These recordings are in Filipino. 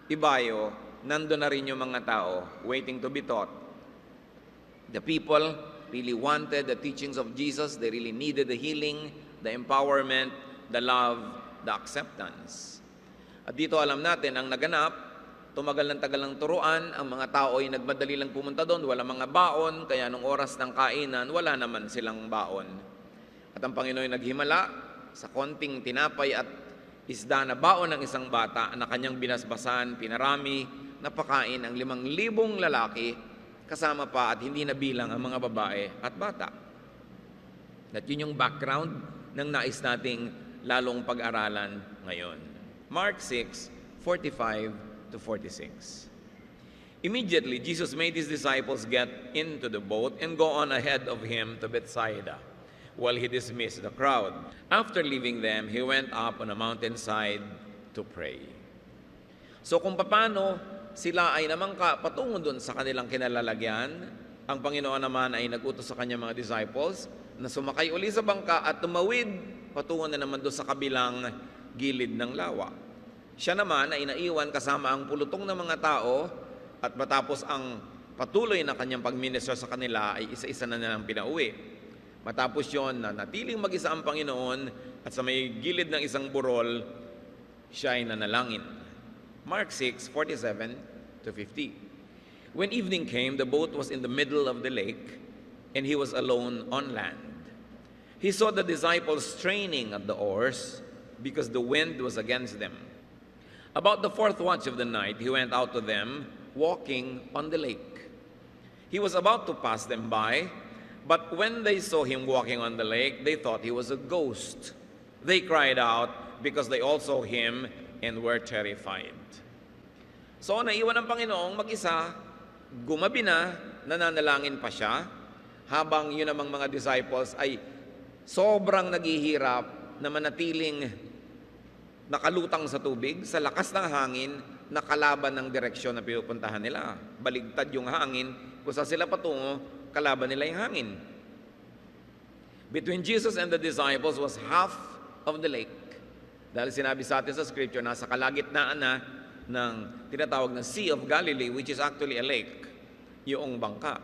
ibayo, nandun na rin yung mga tao waiting to be taught. The people really wanted the teachings of Jesus. They really needed the healing, the empowerment, the love, the acceptance. At dito alam natin, ang naganap, tumagal ng tagal ng turuan, ang mga tao ay nagmadali lang pumunta doon, wala mga baon, kaya nung oras ng kainan, wala naman silang baon. At ang Panginoon ay naghimala sa konting tinapay at isda na baon ng isang bata na kanyang binasbasan, pinarami, napakain ang 5,000 lalaki, kasama pa at hindi nabilang ang mga babae at bata. At yun yung background ng nais nating lalong pag-aralan ngayon. Mark 6:45-46. Immediately, Jesus made his disciples get into the boat and go on ahead of him to Bethsaida, while he dismissed the crowd. After leaving them, he went up on a mountainside to pray. So kung paano sila ay namangka patungo doon sa kanilang kinalalagyan, ang Panginoon naman ay nag-utos sa kanyang mga disciples na sumakay uli sa bangka at tumawid patungo na naman doon sa kabilang gilid ng lawa. Siya naman ay naiwan kasama ang pulutong ng mga tao at matapos ang patuloy na kanyang pagminister sa kanila ay isa-isa na nilang pinauwi. Matapos yon na natiling mag-isa ang Panginoon at sa may gilid ng isang burol, siya ay nanalangin. Mark 6:47-50. When evening came, the boat was in the middle of the lake, and he was alone on land. He saw the disciples straining at the oars because the wind was against them. About the 4th watch of the night, he went out to them, walking on the lake. He was about to pass them by, but when they saw him walking on the lake, they thought he was a ghost. They cried out because they all saw him and were terrified. So, naiwan ng Panginoong mag-isa, gumabi na, nananalangin pa siya, habang yun namang mga disciples ay sobrang naghihirap na manatiling nakalutang sa tubig, sa lakas ng hangin, nakalaban ng direksyon na pinupuntahan nila. Baligtad yung hangin, kung saan sila patungo, kalaban nila yung hangin. Between Jesus and the disciples was half of the lake. Dahil sinabi sa atin sa scripture, nasa kalagitnaan na ng tinatawag na Sea of Galilee, which is actually a lake, yung bangka.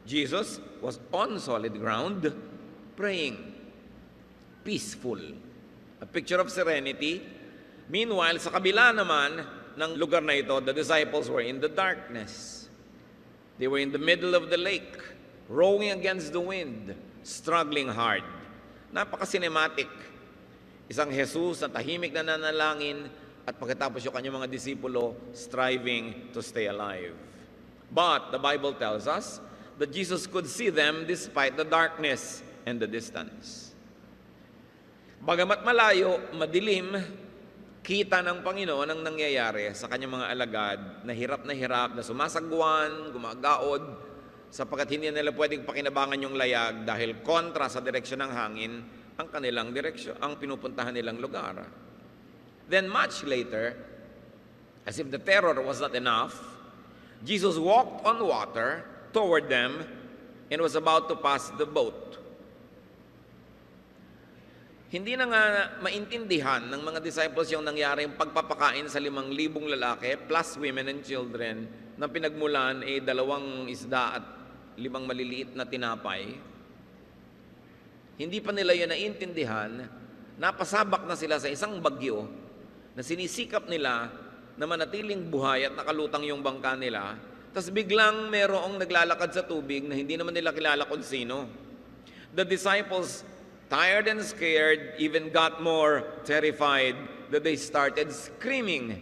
Jesus was on solid ground, praying, peaceful. A picture of serenity. Meanwhile, sa kabila naman ng lugar na ito, the disciples were in the darkness. They were in the middle of the lake, rowing against the wind, struggling hard. Napaka-cinematic. Isang Jesus na tahimik na nanalangin at pagkatapos yung kanyang mga disipulo striving to stay alive. But the Bible tells us that Jesus could see them despite the darkness and the distance. Bagamat malayo, madilim, kita ng Panginoon ang nangyayari sa kanyang mga alagad na hirap, na sumasagwan, gumagaod, sapagkat hindi nila pwedeng pakinabangan yung layag dahil kontra sa direksyon ng hangin ang kanilang direksyon, ang pinupuntahan nilang lugar. Then much later, as if the terror was not enough, Jesus walked on water toward them and was about to pass the boat. Hindi na nga maintindihan ng mga disciples yung nangyaring pagpapakain sa 5,000 lalaki plus women and children na pinagmulan ay 2 isda at 5 maliliit na tinapay. Hindi pa nila yun naintindihan, napasabak na sila sa isang bagyo na sinisikap nila na manatiling buhay at nakalutang yung bangka nila, tapos biglang merong naglalakad sa tubig na hindi naman nila kilala kung sino. The disciples, tired and scared, even got more terrified that they started screaming.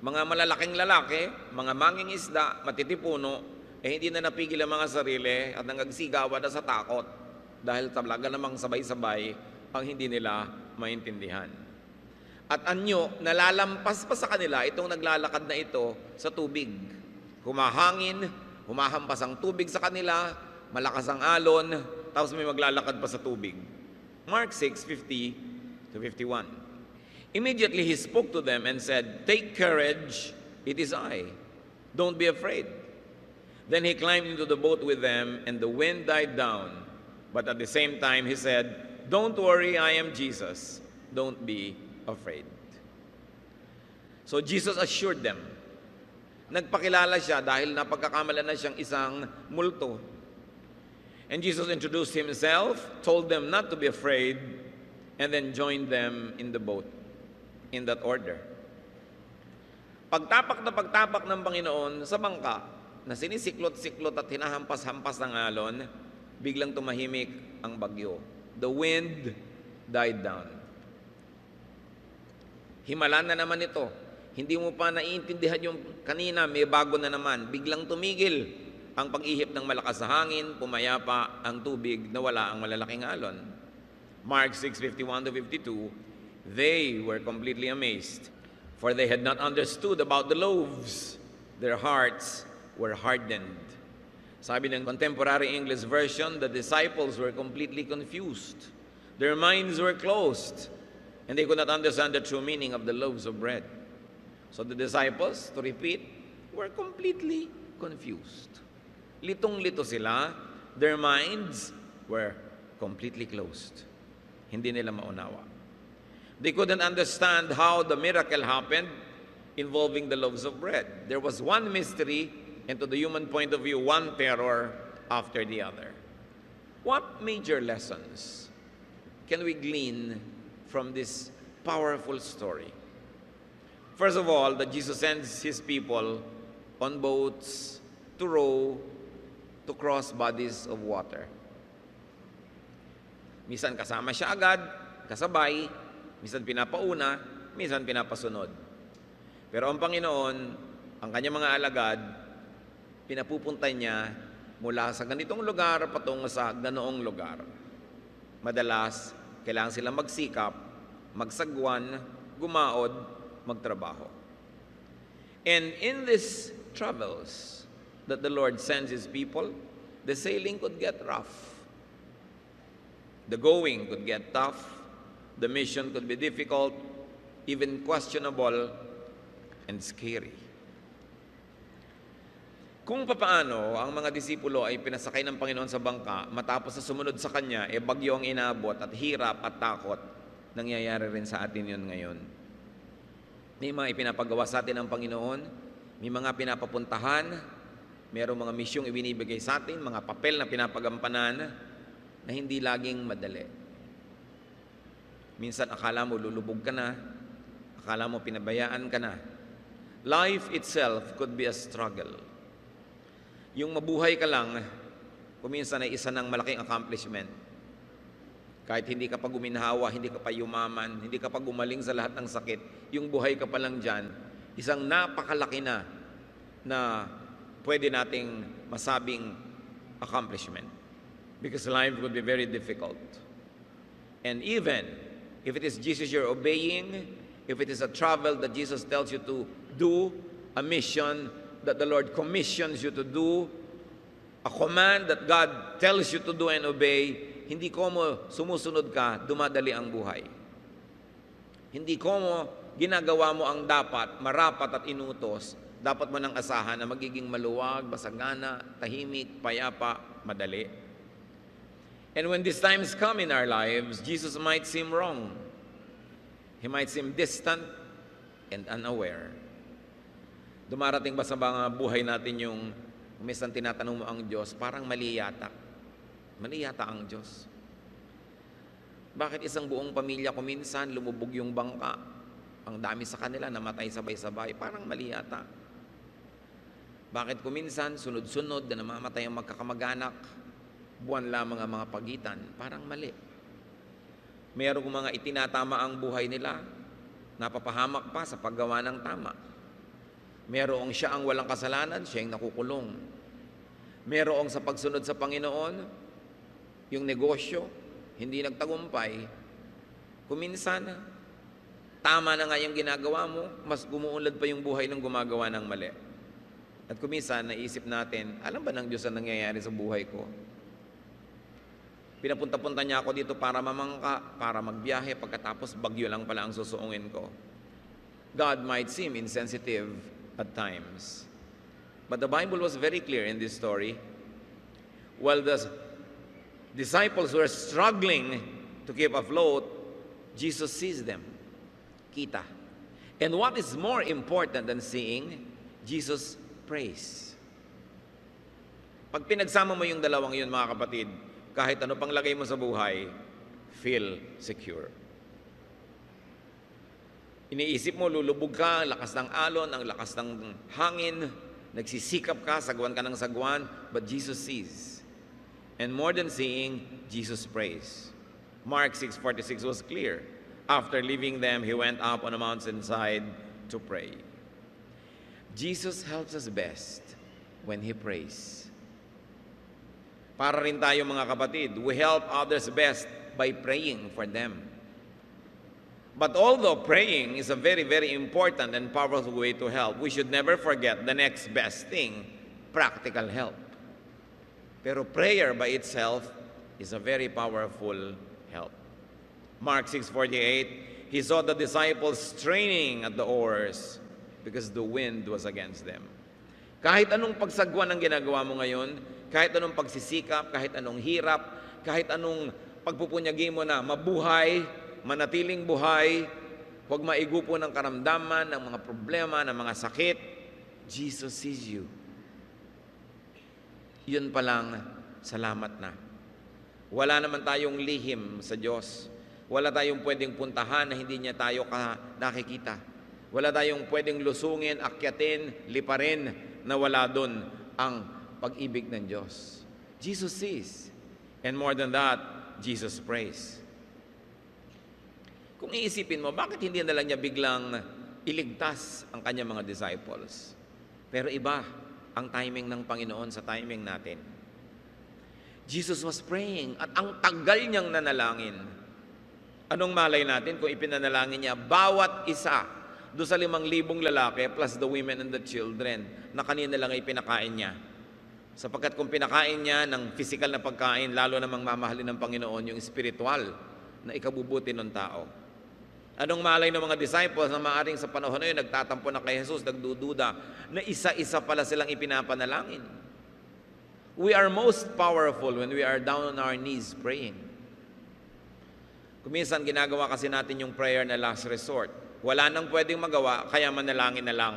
Mga malalaking lalaki, mga manging isda, matitipuno, hindi na napigil ang mga sarili at nangagsigawan na sa takot dahil talaga namang sabay-sabay ang hindi nila maintindihan. At anyo, nalalampas pa sa kanila itong naglalakad na ito sa tubig. Humahangin, humahampas ang tubig sa kanila, malakas ang alon, tapos may maglalakad pa sa tubig. Mark 6:50-51. Immediately he spoke to them and said, "Take courage, it is I. Don't be afraid." Then he climbed into the boat with them, and the wind died down. But at the same time he said, "Don't worry, I am Jesus. Don't be afraid." So Jesus assured them. Nagpakilala siya dahil napagkakamalan na siyang isang multo. And Jesus introduced himself, told them not to be afraid, and then joined them in the boat, in that order. Pagtapak na pagtapak ng Panginoon sa bangka, na sinisiklot-siklot at hinahampas-hampas ng alon, biglang tumahimik ang bagyo. The wind died down. Himala na naman ito. Hindi mo pa naiintindihan yung kanina, may bago na naman. Biglang tumigil ang pag-ihip ng malakas na hangin, pumayapa ang tubig, nawala ang malalaking alon. Mark 6:51-52, they were completely amazed, for they had not understood about the loaves. Their hearts were hardened. Sabi ng Contemporary English Version, the disciples were completely confused. Their minds were closed, and they could not understand the true meaning of the loaves of bread. So the disciples, to repeat, were completely confused. Litong-lito sila, their minds were completely closed. Hindi nila maunawa. They couldn't understand how the miracle happened involving the loaves of bread. There was one mystery, and to the human point of view, one terror after the other. What major lessons can we glean from this powerful story? First of all, that Jesus sends his people on boats to row to cross bodies of water. Minsan kasama siya agad, kasabay, minsan pinapauna, minsan pinapasunod. Pero ang Panginoon, ang kanyang mga alagad, pinapupunta niya mula sa ganitong lugar patungo sa ganoong lugar. Madalas, kailangan silang magsikap, magsagwan, gumaod, magtrabaho. And in these travels that the Lord sends his people, the sailing could get rough. The going could get tough. The mission could be difficult, even questionable, and scary. Kung papaano ang mga disipulo ay pinasakay ng Panginoon sa bangka, matapos na sumunod sa Kanya, bagyo ang inabot at hirap at takot, nangyayari rin sa atin yun ngayon. May mga ipinapagawa sa atin ng Panginoon, may mga pinapapuntahan, mayroong mga misyong ibinibigay sa atin, mga papel na pinapagampanan, na hindi laging madali. Minsan akala mo lulubog ka na, akala mo pinabayaan ka na. Life itself could be a struggle. Yung mabuhay ka lang, kuminsan ay isa ng malaking accomplishment. Kahit hindi ka pa guminhawa, hindi ka pa yumaman, hindi ka pa gumaling sa lahat ng sakit, yung buhay ka pa lang dyan, isang napakalaki na pwede nating masabing accomplishment. Because life would be very difficult. And even if it is Jesus you're obeying, if it is a travel that Jesus tells you to do, a mission that the Lord commissions you to do, a command that God tells you to do and obey, hindi ko mo sumusunod ka, dumadali ang buhay. Hindi ko mo ginagawa mo ang dapat, marapat at inutos, dapat mo nang asahan na magiging maluwag, basagana, tahimik, payapa, madali. And when these times come in our lives, Jesus might seem wrong. He might seem distant and unaware. Dumarating ba sa mga buhay natin yung minsan tinatanong mo ang Diyos, parang mali yata. Mali yata ang Diyos. Bakit isang buong pamilya ko minsan lumubog yung bangka? Ang dami sa kanila, namatay sabay-sabay. Parang mali yata. Bakit kuminsan sunod-sunod na namamatay ang magkakamag-anak? Buwan lamang ang mga pagitan. Parang mali. Mayroong mga itinatama ang buhay nila, napapahamak pa sa paggawa ng tama. Mayroong siya ang walang kasalanan, siya ang nakukulong. Mayroong sa pagsunod sa Panginoon, yung negosyo, hindi nagtagumpay. Kuminsan, tama na nga yung ginagawa mo, mas gumuunlad pa yung buhay ng gumagawa ng mali. At kuminsan, naisip natin, alam ba ng Diyos ang nangyayari sa buhay ko? Pinapunta-punta niya ako dito para mamangka, para magbiyahe, pagkatapos bagyo lang pala ang susuungin ko. God might seem insensitive at times. But the Bible was very clear in this story. While the disciples were struggling to keep afloat, Jesus sees them. Kita. And what is more important than seeing? Jesus prays. Pag pinagsama mo yung dalawang yun, mga kapatid, kahit ano pang lagay mo sa buhay, feel secure. Iniisip mo, lulubog ka, lakas ng alon, ang lakas ng hangin, nagsisikap ka, sagwan ka ng sagwan, but Jesus sees. And more than seeing, Jesus prays. Mark 6:46 was clear. After leaving them, he went up on a mountainside to pray. Jesus helps us best when he prays. Para rin tayo, mga kapatid, we help others best by praying for them. But although praying is a very, very important and powerful way to help, we should never forget the next best thing, practical help. Pero prayer by itself is a very powerful help. Mark 6:48, he saw the disciples straining at the oars because the wind was against them. Kahit anong pagsagwan ang ginagawa mo ngayon, kahit anong pagsisikap, kahit anong hirap, kahit anong pagpupunyagi mo na mabuhay, manatiling buhay, huwag maigupo ng karamdaman, ng mga problema, ng mga sakit, Jesus sees you. Yun pa lang, salamat na. Wala naman tayong lihim sa Diyos. Wala tayong pwedeng puntahan na hindi niya tayo nakikita. Wala tayong pwedeng lusungin, akyatin, liparin na wala doon ang pag-ibig ng Diyos. Jesus sees. And more than that, Jesus prays. Kung iisipin mo, bakit hindi na lang niya biglang iligtas ang kanyang mga disciples? Pero iba ang timing ng Panginoon sa timing natin. Jesus was praying at ang tagal niyang nanalangin. Anong malay natin kung ipinanalangin niya bawat isa doon sa 5,000 lalaki plus the women and the children na kanina lang ay pinakain niya. Sapagkat kung pinakain niya ng physical na pagkain, lalo namang mamahalin ng Panginoon yung spiritual na ikabubuti ng tao. Anong malay ng mga disciples na maaring sa panahon na yun, nagtatampo na kay Jesus, nagdududa, na isa-isa pala silang ipinapanalangin. We are most powerful when we are down on our knees praying. Kuminsan ginagawa kasi natin yung prayer na last resort. Wala nang pwedeng magawa, kaya manalangin na lang.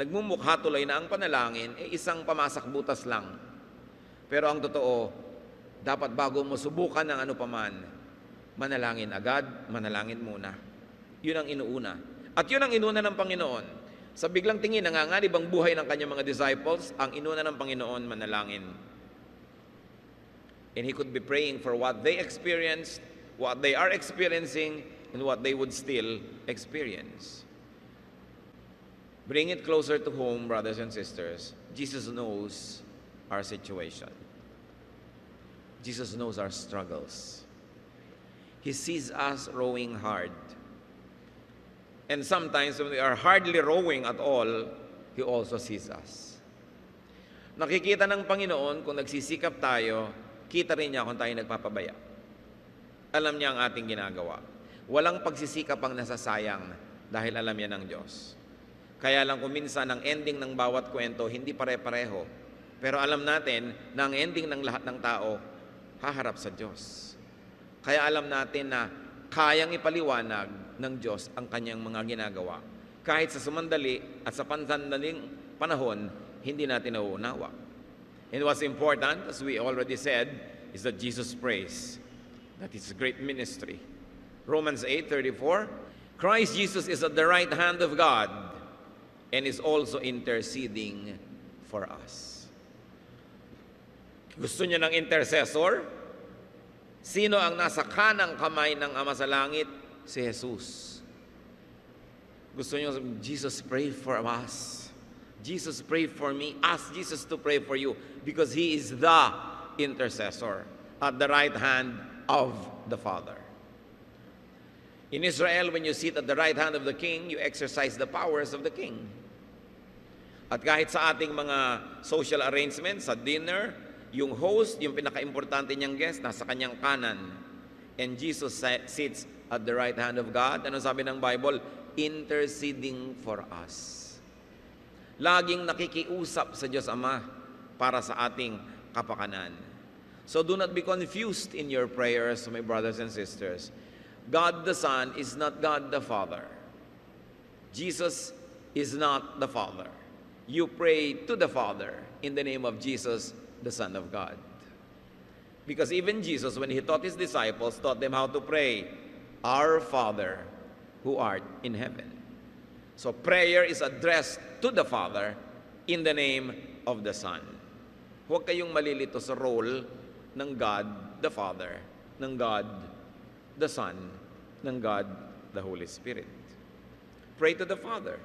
Nagmumukha tuloy na ang panalangin, isang pamasak butas lang. Pero ang totoo, dapat bago mo subukan ng ano paman, manalangin agad, manalangin muna. Yun ang inuuna. At yun ang inuna ng Panginoon. Sa biglang tingin, nanganganib ang buhay ng kanyang mga disciples, ang inuna ng Panginoon, manalangin. And he could be praying for what they experienced, what they are experiencing, and what they would still experience. Bring it closer to home, brothers and sisters. Jesus knows our situation. Jesus knows our struggles. He sees us rowing hard. And sometimes when we are hardly rowing at all, He also sees us. Nakikita ng Panginoon kung nagsisikap tayo, kita rin niya kung tayo nagpapabaya. Alam niya ang ating ginagawa. Walang pagsisikap ang nasasayang dahil alam niya ng Diyos. Kaya lang kung minsan ang ending ng bawat kwento hindi pare-pareho. Pero alam natin na ang ending ng lahat ng tao haharap sa Diyos. Kaya alam natin na kayang ipaliwanag ng Diyos ang kanyang mga ginagawa. Kahit sa sumandali at sa pansandaling panahon, hindi natin nauunawa. And what's important, as we already said, is that Jesus prays. That is a great ministry. Romans 8:34, Christ Jesus is at the right hand of God and is also interceding for us. Gusto niya ng intercessor? Sino ang nasa kanang kamay ng Ama sa Langit? Si Jesus. Gusto niyo, Jesus pray for us. Jesus pray for me. Ask Jesus to pray for you because He is the intercessor at the right hand of the Father. In Israel, when you sit at the right hand of the king, you exercise the powers of the king. At kahit sa ating mga social arrangements, sa dinner, yung host, yung pinaka-importante niyang guest, nasa kanyang kanan. And Jesus sits at the right hand of God. Ano sabi ng Bible? Interceding for us. Laging nakikiusap sa Diyos Ama para sa ating kapakanan. So do not be confused in your prayers, my brothers and sisters. God the Son is not God the Father. Jesus is not the Father. You pray to the Father in the name of Jesus, the Son of God. Because even Jesus, when he taught his disciples, taught them how to pray, Our Father who art in heaven. So prayer is addressed to the Father in the name of the Son. Huwag kayong malilito sa role ng God the Father, ng God the Son, ng God the Holy Spirit. Pray to the Father.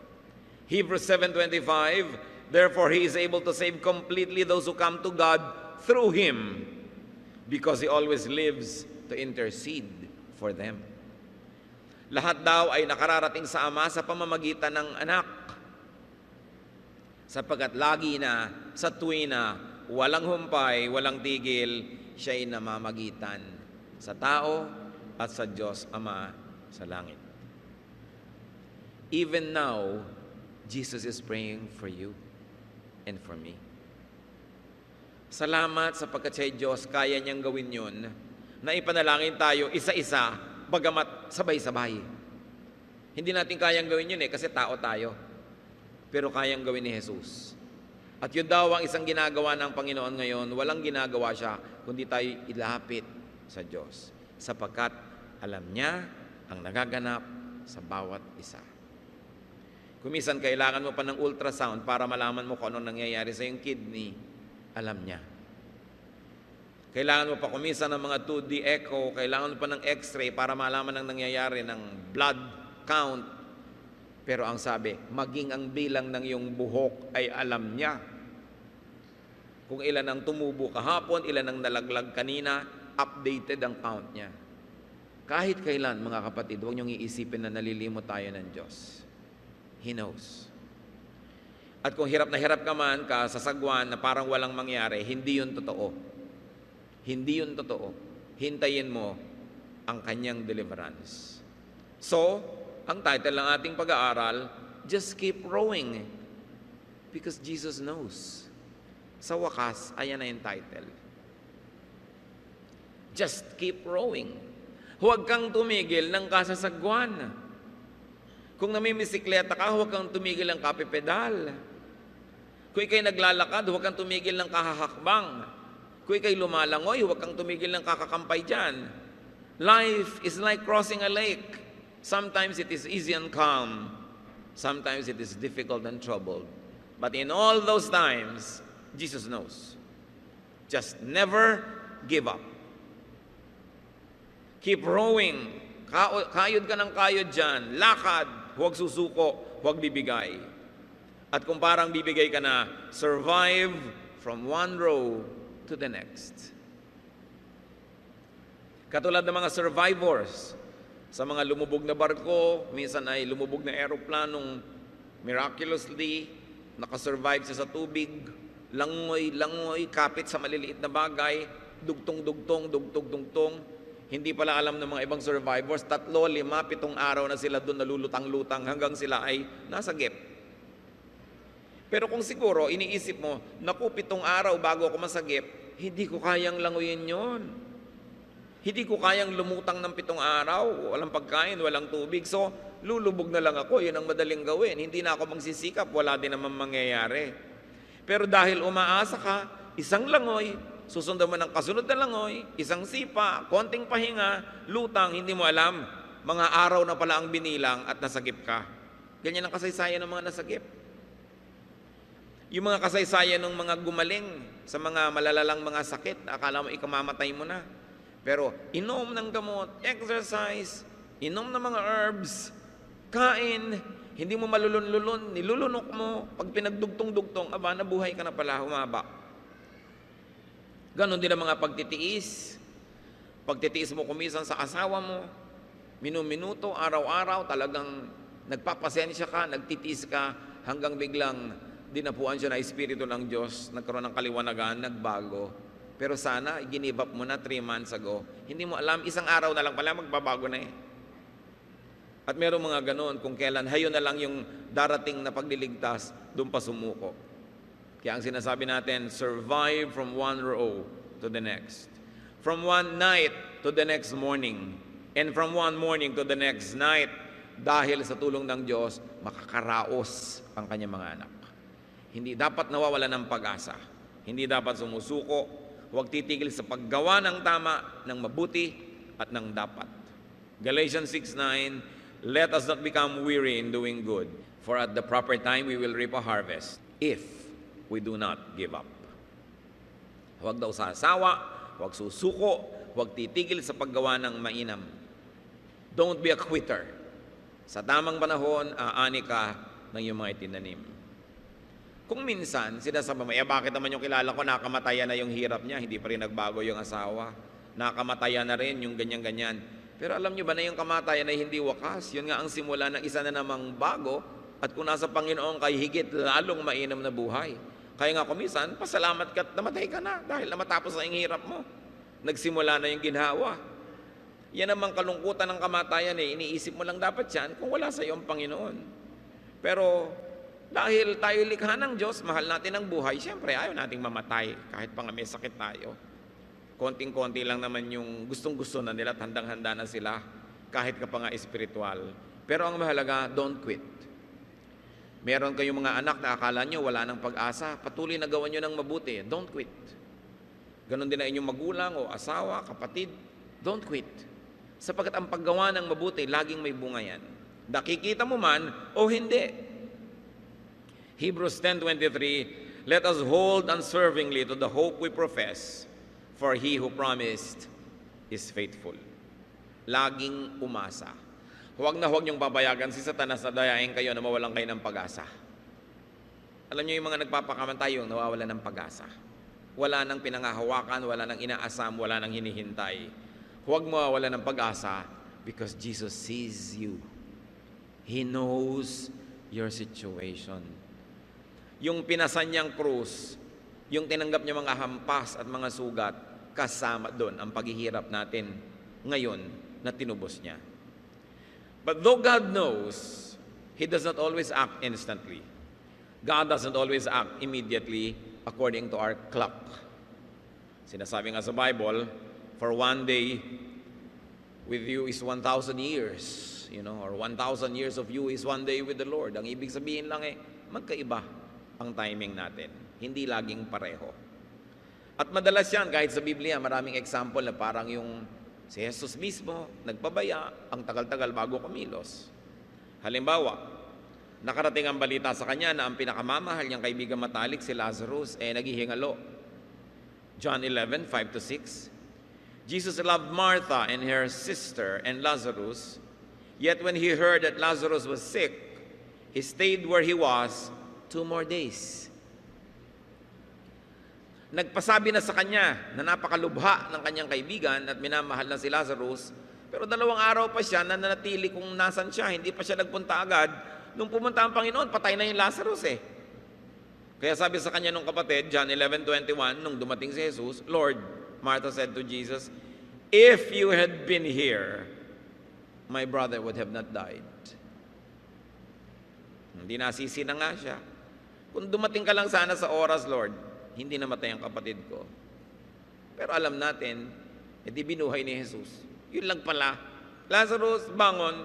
Hebrews 7:25, therefore he is able to save completely those who come to God through him, because he always lives to intercede for them. Lahat daw ay nakararating sa Ama sa pamamagitan ng anak, sapagkat lagi na sa tuwina, walang humpay, walang tigil, siya'y namamagitan sa tao at sa Diyos Ama sa langit. Even now, Jesus is praying for you and for me. Salamat sapagkat siya'y Diyos, kaya niyang gawin yun, na ipanalangin tayo isa-isa, bagamat sabay-sabay. Hindi natin kayang gawin yun kasi tao tayo. Pero kayang gawin ni Jesus. At yun daw ang isang ginagawa ng Panginoon ngayon, walang ginagawa siya, kundi tayo ilapit sa Diyos. Sapagkat alam niya ang nagaganap sa bawat isa. Kumisan kailangan mo pa ng ultrasound para malaman mo kung anong nangyayari sa iyong kidney, alam niya. Kailangan mo pa kumisan ng mga 2D echo, kailangan mo pa ng x-ray para malaman ang nangyayari ng blood count. Pero ang sabi, maging ang bilang ng iyong buhok ay alam niya. Kung ilan ang tumubo kahapon, ilan ang nalaglag kanina, updated ang count niya. Kahit kailan, mga kapatid, huwag niyong iisipin na nalilimot tayo ng Diyos. He knows. At kung hirap na hirap ka man ka sa sagwan na parang walang mangyari, hindi yun totoo. Hindi yun totoo. Hintayin mo ang kanyang deliverance. So, ang title ng ating pag-aaral, Just Keep Rowing. Because Jesus knows. Sa wakas, ayan na yung title. Just keep rowing. Huwag kang tumigil ng kasasagwan. Kung namimisikleta ka, huwag kang tumigil ng kapipedal. Kung ikay naglalakad, huwag kang tumigil ng kahahakbang. Kung ikay lumalangoy, huwag kang tumigil ng kakakampay dyan. Life is like crossing a lake. Sometimes it is easy and calm. Sometimes it is difficult and troubled. But in all those times, Jesus knows. Just never give up. Keep rowing. Kayod ka ng kayod dyan. Lakad. Huwag susuko. Huwag bibigay. At kung parang bibigay ka na, survive from one row to the next. Katulad ng mga survivors sa mga lumubog na barko, minsan ay lumubog na aeroplanong miraculously, nakasurvive siya sa tubig, langoy, kapit sa maliliit na bagay, dugtong, hindi pala alam ng mga ibang survivors, 3, 5, 7 araw na sila doon nalulutang-lutang hanggang sila ay nasagip. Pero kung siguro, iniisip mo, naku, 7 araw bago ako masagip, hindi ko kayang langoyin yon. Hindi ko kayang lumutang ng 7 araw, walang pagkain, walang tubig. So, lulubog na lang ako, yun ang madaling gawin. Hindi na ako magsisikap, wala din naman mangyayari. Pero dahil umaasa ka, isang langoy, susundan mo ng kasunod na langoy, isang sipa, konting pahinga, lutang, hindi mo alam, mga araw na pala ang binilang at nasagip ka. Ganyan ang kasaysayan ng mga nasagip. Yung mga kasaysayan ng mga gumaling sa mga malalalang mga sakit, akala mo ikamamatay mo na. Pero inom ng gamot, exercise, inom ng mga herbs, kain, hindi mo malulun-lulun, nilulunok mo, pag pinagdugtong-dugtong, nabuhay ka na pala, humaba. Ganon din ang mga pagtitiis. Pagtitiis mo kumisan sa asawa mo, minuto, araw-araw, talagang nagpapasensya ka, nagtitiis ka, hanggang biglang dinapuan siya na Espiritu ng Diyos, nagkaroon ng kaliwanagan, nagbago. Pero sana, give up mo na 3 months ago. Hindi mo alam, isang araw na lang pala, magbabago na eh. At meron mga ganoon, kung kailan, hayo na lang yung darating na pagliligtas, doon pa sumuko. Kaya ang sinasabi natin, survive from one row to the next. From one night to the next morning. And from one morning to the next night. dahil sa tulong ng Diyos, makakaraos ang kanyang mga anak. Hindi dapat nawawala ng pag-asa. Hindi dapat sumusuko. Huwag titigil sa paggawa ng tama, ng mabuti, at ng dapat. Galatians 6:9, let us not become weary in doing good, for at the proper time we will reap a harvest, if we do not give up. Huwag daw sasawa, huwag susuko, huwag titigil sa paggawa ng mainam. Don't be a quitter. Sa tamang panahon, aani ka ng iyong mga itinanim. Kung minsan, sinasabi mo, bakit naman yung kilala ko, nakamatayan na yung hirap niya, hindi pa rin nagbago yung asawa. Nakamatayan na rin yung ganyan-ganyan. Pero alam niyo ba na yung kamatayan ay hindi wakas? Yun nga ang simula ng isa na namang bago, at kung nasa Panginoon kay higit lalong mainam na buhay. Kaya nga kumisan, pasalamat ka at namatay ka na dahil namatapos na yung hirap mo. Nagsimula na yung ginhawa. Yan namang kalungkutan ng kamatayan iniisip mo lang dapat yan kung wala sa iyo ang Panginoon. Pero dahil tayo likha ng Diyos, mahal natin ang buhay, siyempre ayaw nating mamatay kahit pa nga may sakit tayo. Konting-konti lang naman yung gustong-gusto na nila at handang-handa na sila kahit ka pa nga espiritual. Pero ang mahalaga, don't quit. Meron kayong mga anak na akala nyo wala ng pag-asa, patuloy na gawan nyo ng mabuti. Don't quit. Ganon din na inyong magulang o asawa, kapatid. Don't quit. Sapagkat ang paggawa ng mabuti, laging may bunga yan. Nakikita mo man o hindi. Hebrews 10:23, let us hold unswervingly to the hope we profess, for he who promised is faithful. Laging umasa. Huwag na huwag niyong papayagan si Satanas na dayain kayo na mawalan kayo ng pag-asa. Alam niyo yung mga nagpapakamantay yung nawawala ng pag-asa. Wala nang pinangahawakan, wala nang inaasam, wala nang hinihintay. Huwag mawawala ng pag-asa because Jesus sees you. He knows your situation. Yung pinasan niyang krus, yung tinanggap niya mga hampas at mga sugat, kasama doon ang paghihirap natin ngayon na tinubos niya. But though God knows, He does not always act instantly. God doesn't always act immediately according to our clock. Sinasabi nga sa Bible, for one day with you is 1,000 years, or 1,000 years of you is one day with the Lord. Ang ibig sabihin lang magkaiba ang timing natin. Hindi laging pareho. At madalas yan, kahit sa Biblia, maraming example na parang yung si Jesus mismo, nagpabaya, ang tagal-tagal bago kumilos. Halimbawa, nakarating ang balita sa kanya na ang pinakamamahal niyang kaibigan matalik, si Lazarus, naghihingalo. John 11:5-6. Jesus loved Martha and her sister and Lazarus, yet when he heard that Lazarus was sick, he stayed where he was 2 more days. Nagpasabi na sa kanya na napakalubha ng kanyang kaibigan at minamahal na si Lazarus, pero 2 araw pa siya na nanatili kung nasan siya, hindi pa siya nagpunta agad. Nung pumunta ang Panginoon, patay na yung Lazarus Kaya sabi sa kanya nung kapatid, John 11:21, nung dumating si Jesus, Lord, Martha said to Jesus, if you had been here, my brother would have not died. Hindi nasisi na nga siya. Kung dumating ka lang sana sa oras, Lord, hindi namatay ang kapatid ko. Pero alam natin, di binuhay ni Jesus. Yun lang pala. Lazarus, bangon.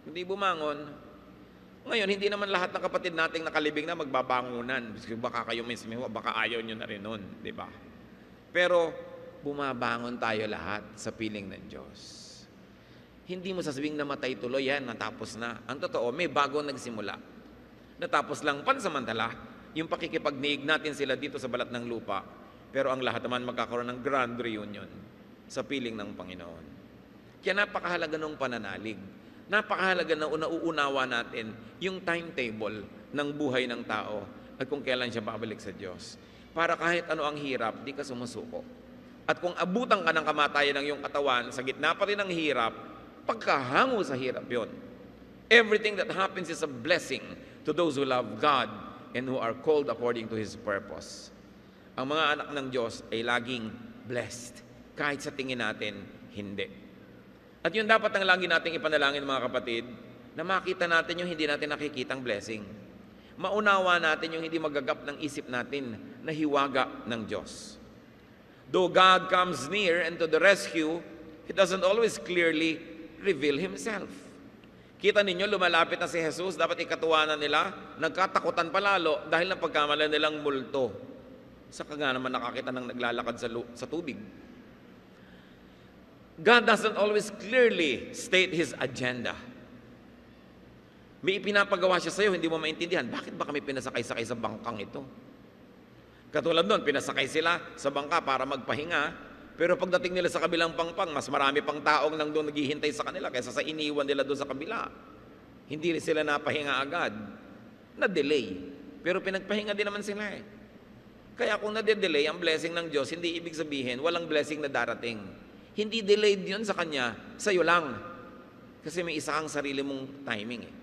Hindi bumangon. Ngayon, hindi naman lahat ng kapatid nating nakalibing na magbabangunan. Baka kayo mismo, baka ayaw nyo na rin nun. Di ba? Pero, bumabangon tayo lahat sa piling ng Diyos. Hindi mo sasabing namatay tuloy yan, natapos na. Ang totoo, may bago nagsimula. Natapos lang pansamantala, yung pakikipagniig natin sila dito sa balat ng lupa, pero ang lahat naman magkakaroon ng grand reunion sa piling ng Panginoon. Kaya napakahalaga ng pananalig. Napakahalaga na nauunawa natin yung timetable ng buhay ng tao at kung kailan siya babalik sa Diyos. Para kahit ano ang hirap, di ka sumusuko. At kung abutan ka ng kamatayan ng iyong katawan, sa gitna pa rin ng hirap, pagkahango sa hirap yon. Everything that happens is a blessing to those who love God and who are called according to His purpose. Ang mga anak ng Diyos ay laging blessed, kahit sa tingin natin, hindi. At yun dapat ang lagi nating ipanalangin, mga kapatid, na makita natin yung hindi natin nakikitang blessing. Maunawa natin yung hindi magagap ng isip natin na hiwaga ng Diyos. Though God comes near and to the rescue, He doesn't always clearly reveal Himself. Kita ninyo, lumalapit na si Jesus, dapat ikatuwanan nila, nagkatakutan palalo dahil ng pagkamala nilang multo. Saka nga naman nakakita ng naglalakad sa tubig. God doesn't always clearly state His agenda. May ipinapagawa siya sa'yo, hindi mo maintindihan, bakit ba kami pinasakay-sakay sa bangkang ito? Katulad nun, pinasakay sila sa bangka para magpahinga, pero pagdating nila sa kabilang pangpang, mas marami pang taong nang doon naghihintay sa kanila kaysa sa iniwan nila doon sa kabila. Hindi rin sila napahinga agad. Na-delay. Pero pinagpahinga din naman sila eh. Kaya kung na-delay ang blessing ng Diyos, hindi ibig sabihin walang blessing na darating. Hindi delayed yun sa Kanya, sa'yo lang. Kasi may isa kang sarili mong timing eh.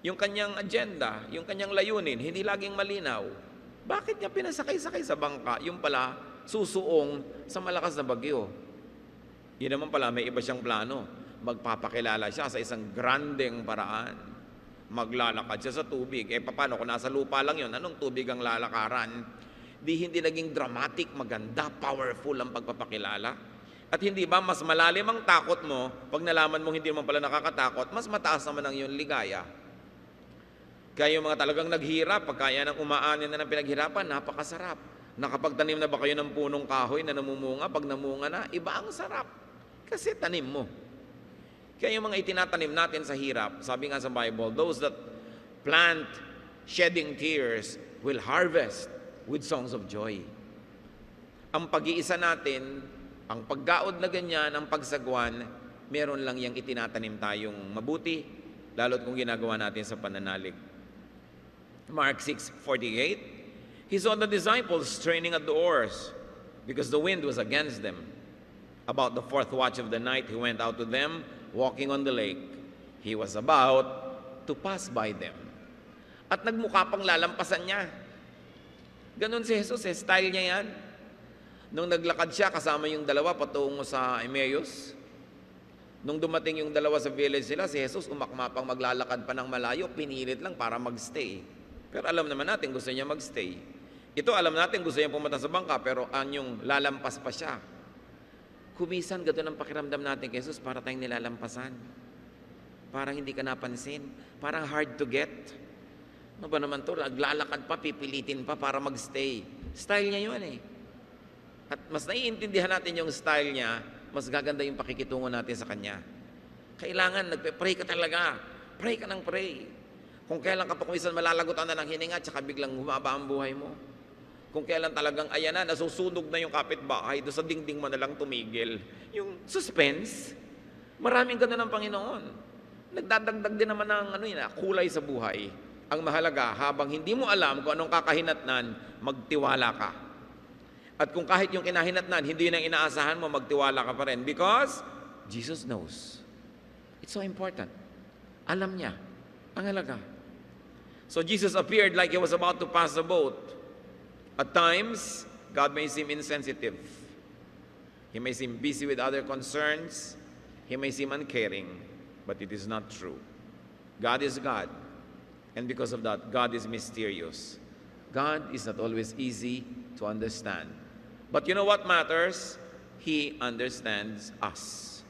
Yung Kanyang agenda, yung Kanyang layunin, hindi laging malinaw. Bakit niya pinasakay-sakay sa bangka? Yung pala, susuong sa malakas na bagyo. Yun naman pala, may iba siyang plano. Magpapakilala siya sa isang grandeng paraan. Maglalakad siya sa tubig. Paano kung nasa lupa lang yun? Anong tubig ang lalakaran? Hindi naging dramatic, maganda, powerful ang pagpapakilala. At hindi ba mas malalim ang takot mo pag nalaman mo hindi mo pala nakakatakot, mas mataas naman ang iyong ligaya. Kaya yung mga talagang naghirap, pagkaya ng umaanin na ng pinaghirapan, napakasarap. Nakapagtanim na ba kayo ng punong kahoy na namumunga? Pag namunga na, iba ang sarap. Kasi tanim mo. Kaya yung mga itinatanim natin sa hirap, sabi nga sa Bible, those that plant shedding tears will harvest with songs of joy. Ang pag-iisa natin, ang paggaod na ganyan, ang pagsagwan, meron lang yung itinatanim tayong mabuti, lalo't kung ginagawa natin sa pananalig. Mark 6:48, He saw the disciples straining at the oars because the wind was against them. About the 4th watch of the night, He went out to them, walking on the lake. He was about to pass by them. At nagmukha pang lalampasan niya. Ganon si Jesus, style niya yan. Nung naglakad siya, kasama yung dalawa patungo sa Emmaus. Nung dumating yung dalawa sa village sila, si Jesus umakmapang maglalakad pa ng malayo, pinilit lang para magstay. Pero alam naman natin, gusto niya magstay. Ito, alam natin, gusto niya pumunta sa bangka, pero anyong lalampas pa siya. Kumisan, gano'n ang pakiramdam natin kay Jesus, para tayong nilalampasan. Parang hindi ka napansin. Parang hard to get. Ano ba naman to? Naglalakad pa, pipilitin pa para magstay. Style niya yun eh. At mas naiintindihan natin yung style niya, mas gaganda yung pakikitungo natin sa Kanya. Kailangan, nagpe-pray ka talaga. Pray ka ng pray. Kung kailan ka pa kumisan malalagotan na ng hininga, tsaka biglang humaba ang buhay mo. Kung kailan talagang ayan na, nasusunog na yung kapitbahay, doon sa dingding mo na lang tumigil. Yung suspense, maraming ganun ng Panginoon. Nagdadagdag din naman ng kulay sa buhay. Ang mahalaga, habang hindi mo alam kung anong kakahinatnan, magtiwala ka. At kung kahit yung kinahinatnan, hindi yun ang inaasahan mo, magtiwala ka pa rin. Because Jesus knows. It's so important. Alam niya. Ang halaga. So Jesus appeared like He was about to pass the boat. At times, God may seem insensitive. He may seem busy with other concerns. He may seem uncaring. But it is not true. God is God. And because of that, God is mysterious. God is not always easy to understand. But you know what matters? He understands us.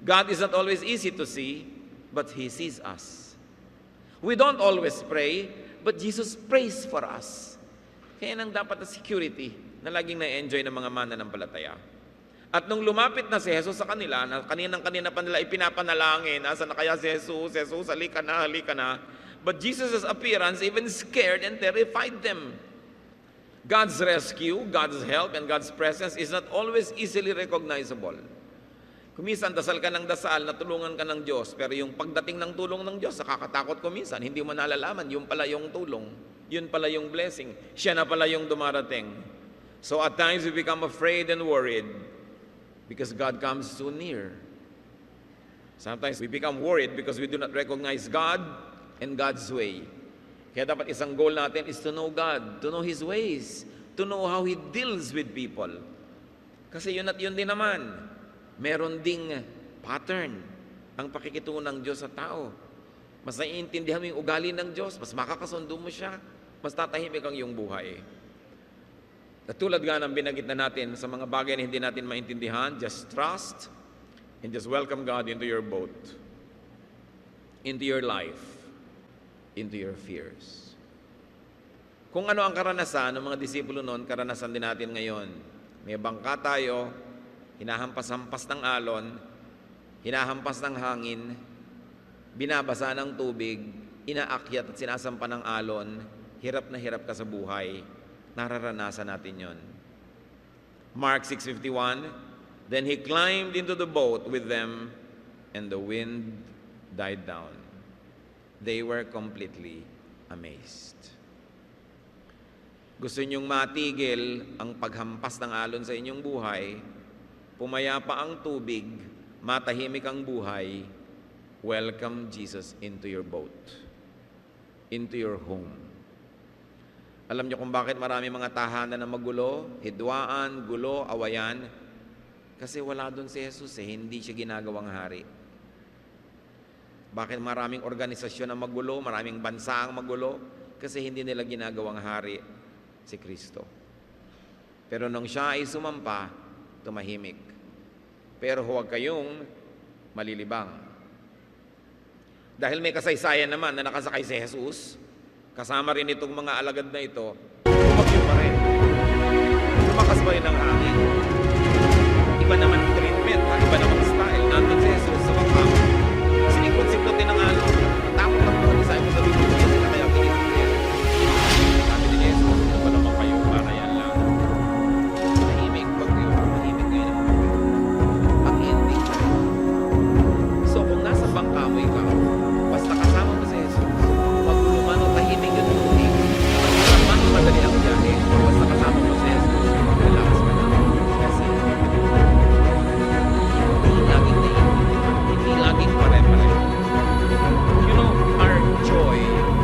God is not always easy to see, but He sees us. We don't always pray, but Jesus prays for us. Kaya nang dapat na security na laging na-enjoy ng mga mananampalataya. At nung lumapit na si Jesus sa kanila, na kanina pa nila ipinapanalangin, nasa na kaya si Jesus? Jesus, halika na, halika na. But Jesus' appearance even scared and terrified them. God's rescue, God's help, and God's presence is not always easily recognizable. Kuminsan, dasal ka ng dasal, natulungan ka ng Diyos, pero yung pagdating ng tulong ng Diyos, nakakatakot kuminsan, hindi mo nalalaman, yung pala yung tulong. Yun pala yung blessing. Siya na pala yung dumarating. So at times we become afraid and worried because God comes so near. Sometimes we become worried because we do not recognize God and God's way. Kaya dapat isang goal natin is to know God, to know His ways, to know how He deals with people. Kasi yun at yun din naman. Meron ding pattern ang pakikitungo ng Diyos sa tao. Mas naiintindihan mo yung ugali ng Diyos, mas makakasundo mo siya, mas tatahimik ang iyong buhay. At tulad nga ng binanggit na natin sa mga bagay na hindi natin maintindihan, just trust and just welcome God into your boat. into your life, into your fears. Kung ano ang karanasan ng mga disipulo noon, karanasan din natin ngayon. May bangka tayo, hinahampas-hampas ng alon, hinahampas ng hangin, binabasa ng tubig, inaakyat at sinasampa ng alon, hirap na hirap ka sa buhay. Nararanasan natin yon. Mark 6:51, then he climbed into the boat with them, and the wind died down. They were completely amazed. Gusto ninyong matigil ang paghampas ng alon sa inyong buhay, pumayapa ang tubig, matahimik ang buhay, welcome Jesus into your boat, into your home. Alam niyo kung bakit marami mga tahanan na magulo, hidwaan, gulo, awayan? Kasi wala doon si Jesus hindi siya ginagawang hari. Bakit maraming organisasyon na magulo, maraming bansa ang magulo? Kasi hindi nila ginagawang hari si Kristo. Pero nung siya ay sumampa, tumahimik. Pero huwag kayong malilibang. Dahil may kasaysayan naman na nakasakay si Jesus, kasama rin itong mga alagad na ito, bumagyo pa rin. Lumakas pa rin ang hangin. Iba naman ang treatment, iba naman ang style. Nandun si Jesus sa bangka. Sinikot-sikotin ang alon. Takot ang mga disciples, sabi ko, hindi sila kaya pinipigil. Sabi ni Jesus, ano ba naman kayo para yan lang? Tahimik bagyo, tahimik ngayon ang bagyo. Ang ending pa rin. So kung nasa bangka mo ikaw, basta kasama mo si Jesus, magulo man o tahimik yung tubig, man o madali ang biyahe, basta kasama mo si Jesus, relax ka na. Kasi hindi laging naiintindihan, hindi laging pare-pareho. You know, our joy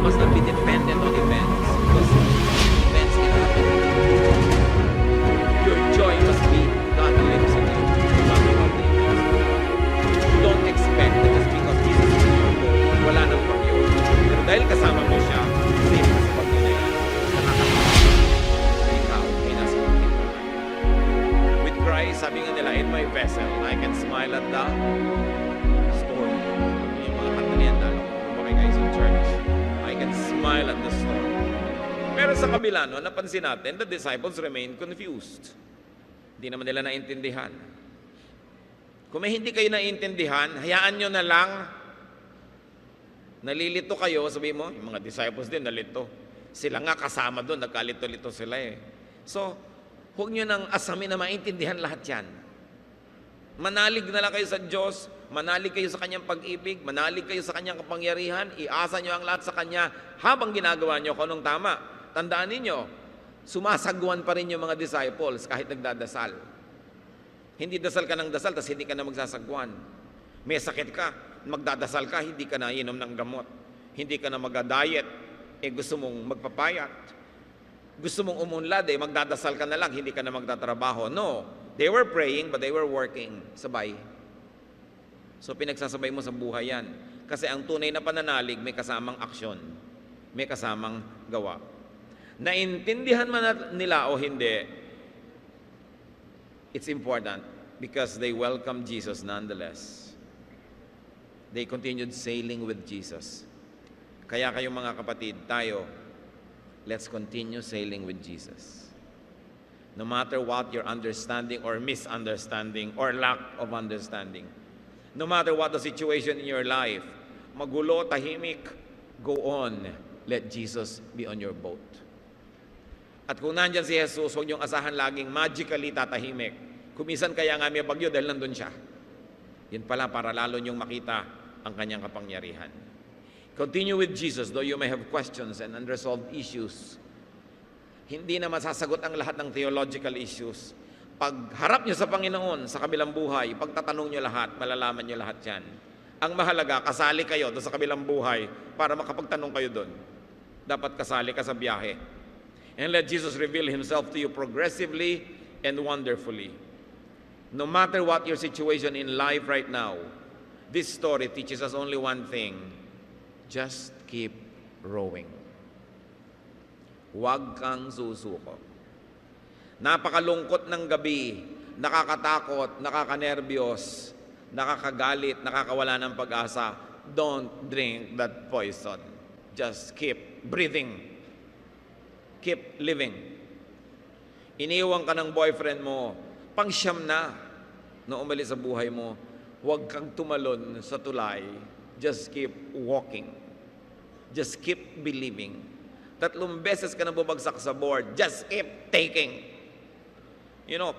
must not be dependent on events, because events can happen. Your joy must be God lives in you, no matter what the events. Don't expect that just because Jesus is in your boat, wala nang bagyo. Pero dahil kasama mo siya, safe ka sa bagyo na yan. Nakakasama. Ikaw ay nasa bukid naman. With Christ, sabi nga nila, in my vessel, I can smile at the storm. Yung mga kanta niyan, lalo kung bakit kayo sa church, I can smile at the storm. Pero sa kabila, no, napansin natin, the disciples remain confused. Hindi naman nila naintindihan. Kung may hindi kayo naintindihan, hayaan nyo na lang. Nalilito kayo, sabi mo, yung mga disciples din nalito. Sila nga kasama doon, nagkalito-lito sila eh. So, huwag nyo nang asamin na maintindihan lahat yan. Manalig na lang kayo sa Diyos, manalig kayo sa Kanyang pag-ibig, manalig kayo sa Kanyang kapangyarihan, iasa nyo ang lahat sa Kanya habang ginagawa nyo kung anong tama. Tandaan ninyo, sumasagwan pa rin yung mga disciples kahit nagdadasal. Hindi dasal ka ng dasal, tapos hindi ka na magsasagwan. May sakit ka, magdadasal ka, hindi ka na inom ng gamot. Hindi ka na mag-diet, gusto mong magpapayat. Gusto mong umunlad, magdadasal ka na lang, hindi ka na magtatrabaho. No, they were praying, but they were working. Sabay. So pinagsasabay mo sa buhay yan. Kasi ang tunay na pananalig, may kasamang aksyon. May kasamang gawa. Naintindihan man nila o hindi, it's important because they welcomed Jesus nonetheless. They continued sailing with Jesus. Kaya kayong mga kapatid, tayo, let's continue sailing with Jesus. No matter what your understanding or misunderstanding or lack of understanding, no matter what the situation in your life, magulo, tahimik, go on. Let Jesus be on your boat. At kung nandyan si Jesus, huwag niyong asahan laging magically tatahimik. Kumisan kaya nga may bagyo dahil nandun siya. Yun pala para lalo niyong makita ang kanyang kapangyarihan. Continue with Jesus, though you may have questions and unresolved issues. Hindi na masasagot ang lahat ng theological issues. Pag harap niyo sa Panginoon sa kabilang buhay, pagtatanong niyo lahat, malalaman niyo lahat yan. Ang mahalaga, kasali kayo doon sa kabilang buhay para makapagtanong kayo doon. Dapat kasali ka sa biyahe. And let Jesus reveal Himself to you progressively and wonderfully. No matter what your situation in life right now, this story teaches us only one thing. Just keep rowing. Huwag kang susuko. Napakalungkot ng gabi, nakakatakot, nakakanerbiyos, nakakagalit, nakakawala ng pag-asa. don't drink that poison. Just keep breathing. Keep living. Iniwan ka ng boyfriend mo, pangsyam na umalis sa buhay mo, huwag kang tumalon sa tulay. Just keep walking. Just keep believing. 3 beses ka na bumagsak sa board, just keep taking.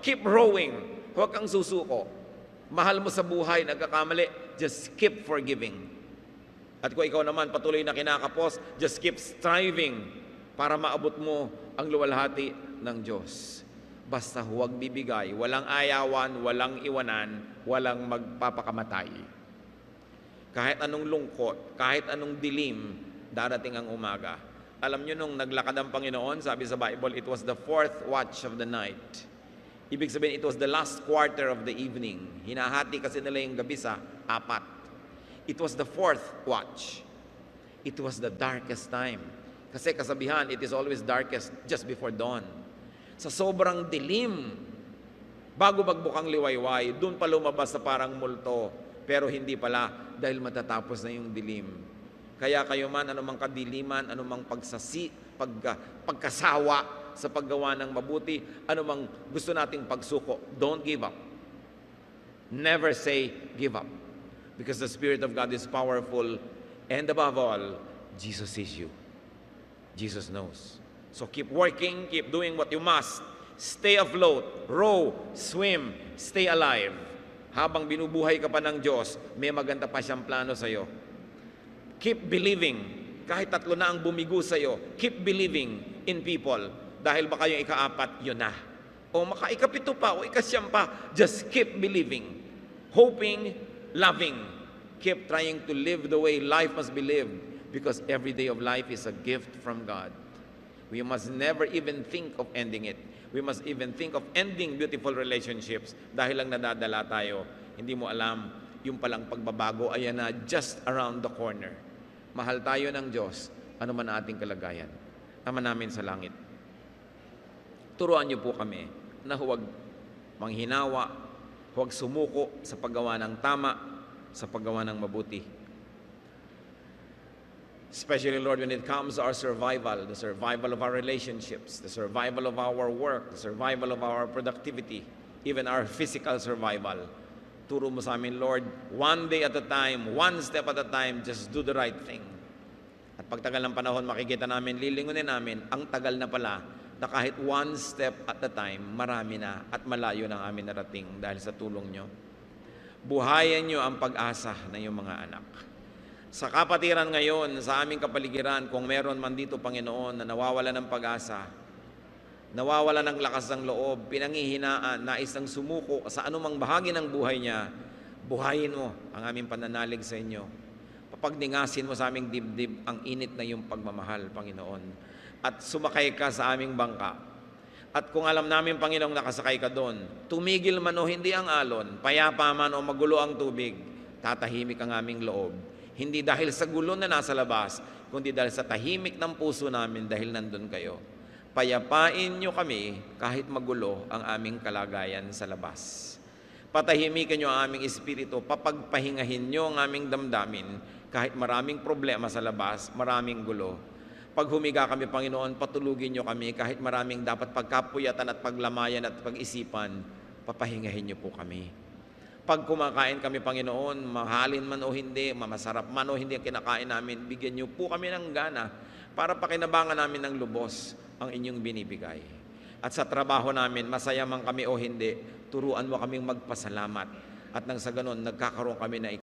Keep rowing. Huwag kang susuko. Mahal mo sa buhay, nagkakamali, just keep forgiving. At kung ikaw naman patuloy na kinakapos, just keep striving para maabot mo ang luwalhati ng Diyos. Basta huwag bibigay, walang ayawan, walang iwanan, walang magpapakamatay. Kahit anong lungkot, kahit anong dilim, darating ang umaga. Alam nyo, nung naglakad ang Panginoon, sabi sa Bible, it was the 4th watch of the night. Ibig sabihin, it was the last quarter of the evening. Hinahati kasi nila yung gabi sa 4. It was the 4th watch. It was the darkest time. Kasi kasabihan, it is always darkest just before dawn. Sa sobrang dilim, bago magbukang liwayway, doon pa lumabas sa parang multo. Pero hindi pala, dahil matatapos na yung dilim. Kaya kayo man, anumang kadiliman, anumang pagkasawa sa paggawa ng mabuti, anumang gusto nating pagsuko, don't give up. Never say give up. Because the Spirit of God is powerful, and above all, Jesus sees you. Jesus knows. So keep working, keep doing what you must. Stay afloat, row, swim, stay alive. Habang binubuhay ka pa ng Diyos, may maganda pa siyang plano sa iyo. Keep believing. Kahit 3 na ang bumigo sa iyo, keep believing in people. Dahil baka yung ika-4, yun na. O maka-7 pa, o ika-9 pa, just keep believing. Hoping, loving. Keep trying to live the way life must be lived. Because every day of life is a gift from God. We must never even think of ending it. We must even think of ending beautiful relationships dahil lang nadadala tayo. Hindi mo alam, yung palang pagbabago, ayan na, just around the corner. Mahal tayo ng Diyos, ano man ating kalagayan. Ama namin sa langit. Turuan niyo po kami na huwag manghinawa, huwag sumuko sa paggawa ng tama, sa paggawa ng mabuti. Especially, Lord, when it comes to our survival, the survival of our relationships, the survival of our work, the survival of our productivity, even our physical survival. Turo mo sa amin, Lord, one day at a time, one step at a time, just do the right thing. At pagtagal ng panahon, makikita namin, lilingunin namin, ang tagal na pala, na kahit one step at a time, marami na at malayo na amin narating dahil sa tulong nyo. Buhayan nyo ang pag-asa ng iyong mga anak. Sa kapatiran ngayon, sa aming kapaligiran, kung meron man dito, Panginoon, na nawawala ng pag-asa, nawawala ng lakas ng loob, pinanghihinaan, nais ng sumuko sa anumang bahagi ng buhay niya, buhayin mo ang aming pananalig sa inyo. Papagningasin mo sa aming dibdib ang init na iyong pagmamahal, Panginoon. At sumakay ka sa aming bangka. At kung alam namin, Panginoong, nakasakay ka doon, tumigil man o hindi ang alon, payapa man o magulo ang tubig, tatahimik ang aming loob. Hindi dahil sa gulo na nasa labas, kundi dahil sa tahimik ng puso namin dahil nandun kayo. Payapain nyo kami kahit magulo ang aming kalagayan sa labas. Patahimikin nyo ang aming espiritu, papagpahingahin nyo ang aming damdamin kahit maraming problema sa labas, maraming gulo. Pag humiga kami, Panginoon, patulugin nyo kami kahit maraming dapat pagkapuyatan at paglamayan at pag-isipan, papahingahin nyo po kami. Pag kumakain kami, Panginoon, mahalin man o hindi, masarap man o hindi ang kinakain namin, bigyan niyo po kami ng gana para pakinabangan namin ng lubos ang inyong binibigay. At sa trabaho namin, masaya man kami o hindi, turuan mo kaming magpasalamat. At nang sa ganon, nagkakaroon kami na